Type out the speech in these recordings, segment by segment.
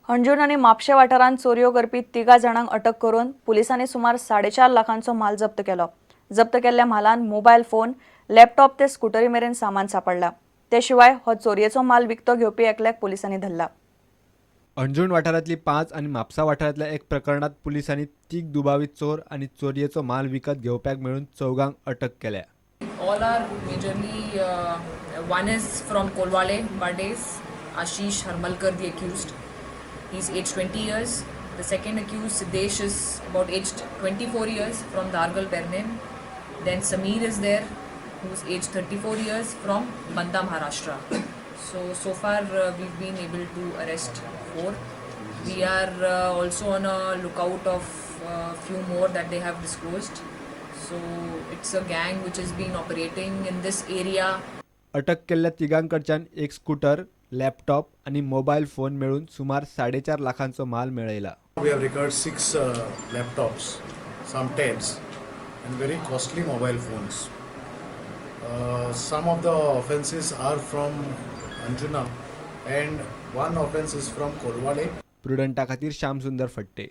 हणजूण आणि म्हापशे वाठारांत चोरयो करपी तिगा जाणांक अटक करून पुलिसांनी सुमार 4.5 लाखांचो माल जप्त केलो। जप्त केल्ल्या मालान मोबायल फोन, लॅपटॉप ते स्कूटरी मेरेन सामान सापडला। ते शिवाय हो चोरयेचो माल विकतो घेवपी एकल्याक पुलिसांनी धरला। अंजुण वाठारांतली 5 आणि म्हापसा वाठारांतल्या एक प्रकरणात पुलिसांनी 3 दुबावी चोर आणि चोरयेचो माल विकत घेवप्याक मेळून 4 अटक केल्या। All are majorly, one is from Kolwale, Bardes, Ashish Harmalkar, the accused. He's aged 20 years. The second accused, Siddesh, is about aged 24 years from Dargal, Pernin. Then Sameer is there, who's aged 34 years from Banda, Maharashtra. So far we've been able to arrest 4. We are also on a lookout of few more that they have disclosed. So it's a gang which has been operating in this area. अटक केल्ल्या तिगांकडच्यान एक scooter, laptop आणि mobile phone मिळून सुमार 4.5 लाखांचो माल मेळयला। We have recovered 6 laptops, some tabs, and very costly mobile phones. Some of the offences are from Anjuna, and one offence is from Kolwale. प्रुडंटा खातीर श्याम सुंदर फट्टे।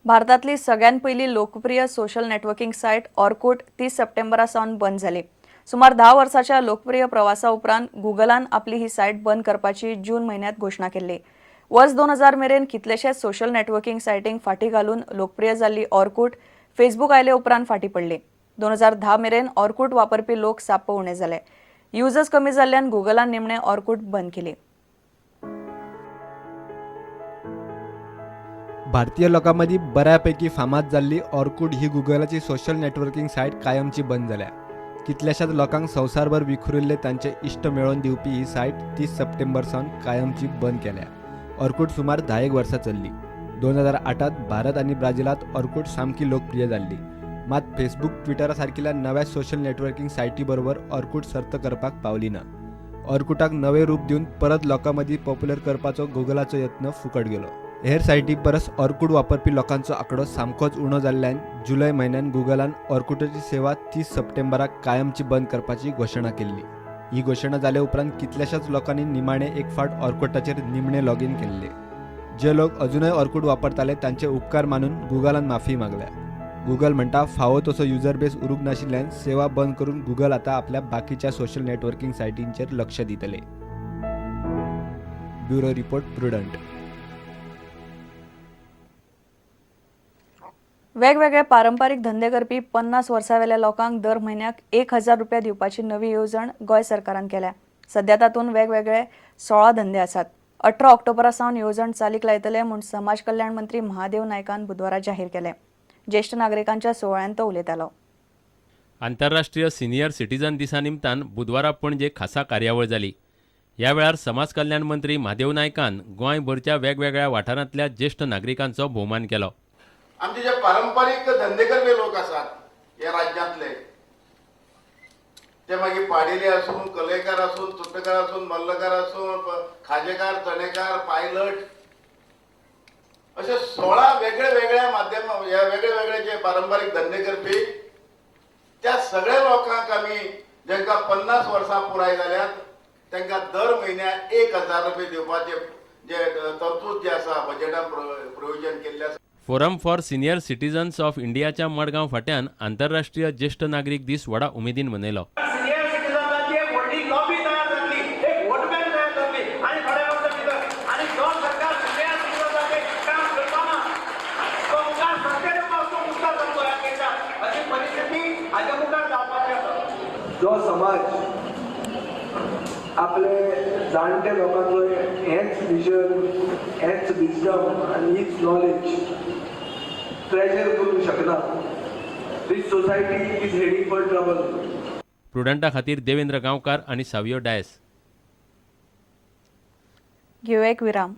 भारतातली सगळ्यात पहिली लोकप्रिय सोशल नेटवर्किंग साइट ऑर्कुट 30 सप्टेंबरासावन बंद जाली। सुमार 10 वर्सांच्या लोकप्रिय प्रवासा उपरांत गुगलान आपली ही साइट बंद करपाची जून म्हयन्यात घोषणा केल्ली। वर्स 2000 मेरेन कितलेशेच सोशल नेटवर्किंग साइटींक फाटी घालून लोकप्रिय जाल्ली ऑर्कुट फेसबुक आयले उपरांत फाटी पडली। 2010 मेरेन ऑर्कुट वापरपी लोक साप्प उणे जाले। युजर्स कमी जाल्ल्यान गुगलान निमणे ऑर्कुट बंद केली। भारतीय लोकांमदी बऱ्यापैकी फामाद जाल्ली ऑर्कुट ही गुगलाची सोशल नेटवर्किंग साइट कायमची बंद जाल्या। कितल्याशाच लोकांक संवसारभर विखुरिल्ले तांचे इष्ट मेळोवन दिवपी ही साइट 30 सप्टेंबर सावन कायमची बंद केल्या। ऑर्कुट सुमार 10 वर्सां चल्ली। 2008त भारत आणि ब्राझीलात ऑर्कुट सामकी लोकप्रिय जाल्ली। मात फेसबुक, ट्विटरा सारकिल्या नव्या सोशल नेटवर्किंग साइटी बरोबर ऑर्कुट सर्त करपाक पावली ना। ऑर्कुटाक नवे रूप दिवन परत लोकांमदी पॉप्युलर करपाचो गुगलाचो यत्न फुकट गेलो। हेर साइटी परस ऑर्कुट वापरपी लोकांचो आंकडो सामकोच उणो जाल्ल्यान जुलय म्हयन्यान गुगलान ऑर्कुटाची सेवा 30 सप्टेंबराक कायमची बंद करपाची घोशणा केल्ली। ही घोशणा जाले उपरांत कितल्याशाच लोकांनी निमाणे एक फावट ऑर्कुटाचेर निमणे लॉगिन केल्ले। जे लोक अजूनय ऑर्कुट वापरताले तांचे उपकार मानून गुगलान माफी मागल्या। गुगल म्हणटा फावो तसो युजर बेस उरूंक नाशिल्ल्यान सेवा बंद करून गुगल आता आपल्या बाकीच्या सोशल नेटवर्किंग साइटींचेर लक्ष दितले। Bureau report, prudent. वेगवेगळे पारंपारीक धंदे करपी 50 वर्सांवेल्या लोकांक दर म्हयन्याक 1000 रुपया दिवपाची नवी येवजण गोंय सरकारान केल्या। सध्या तातूंत वेगवेगळे 16 धंदे आसात। 18 ऑक्टोबरा सावन येवजण चालीक लायतले म्हूण समाज कल्याण मंत्री महादेव नायकान बुधवारा जाहीर केले। ज्येष्ठ नागरिकांच्या सुवाळ्यात तो उलयतालो। आंतरराष्ट्रीय सिनियर सिटीजन दिसा निमतान बुधवारा पणजे खासा कार्यावळ जाली। ह्या वेळार समाज कल्याण मंत्री महादेव नायकान गोंयभरच्या वेगवेगळ्या वाठारांतल्या ज्येष्ठ नागरिकांचो भोवमान केलो। आमचे जे पारंपारीक धंदे करपी लोक आसात ह्या राज्यांतले, ते मागीर पाडेली आसूं, कलेकार आसूं, चुट्टेकार आसूं, मल्लकार आसूं, खाजेकार, चणेकार, पायलट, अशे 16 वेगळे वेगळ्या माध्यम ह्या वेगळे वेगळे जे पारंपारीक धंदे करपी त्या सगळ्या लोकांक आमी जेंकां 50 वर्सां पुराय जाल्यात तांकां दर म्हयन्याक 1000 रुपया दिवपाचे जे तरतूद जी आसा बजेटान प्रोविजन केल्ले आसा। Forum for senior citizens of इंडियाच्या मडगांव फाट्यान आंतरराष्ट्रीय ज्येष्ठ नागरिक दीस व्हडा उमेदीन मनयलो। जो समाज आपले जाणटे लोकांचो हेच विजन, हेच विजडम आणि हीच नॉलेज ट्रेजर करूंक शकना, this society is heading for trouble. प्रुडंटा खातीर देवेंद्र गांवकार आणि सावियो डायस। घेऊ एक विराम।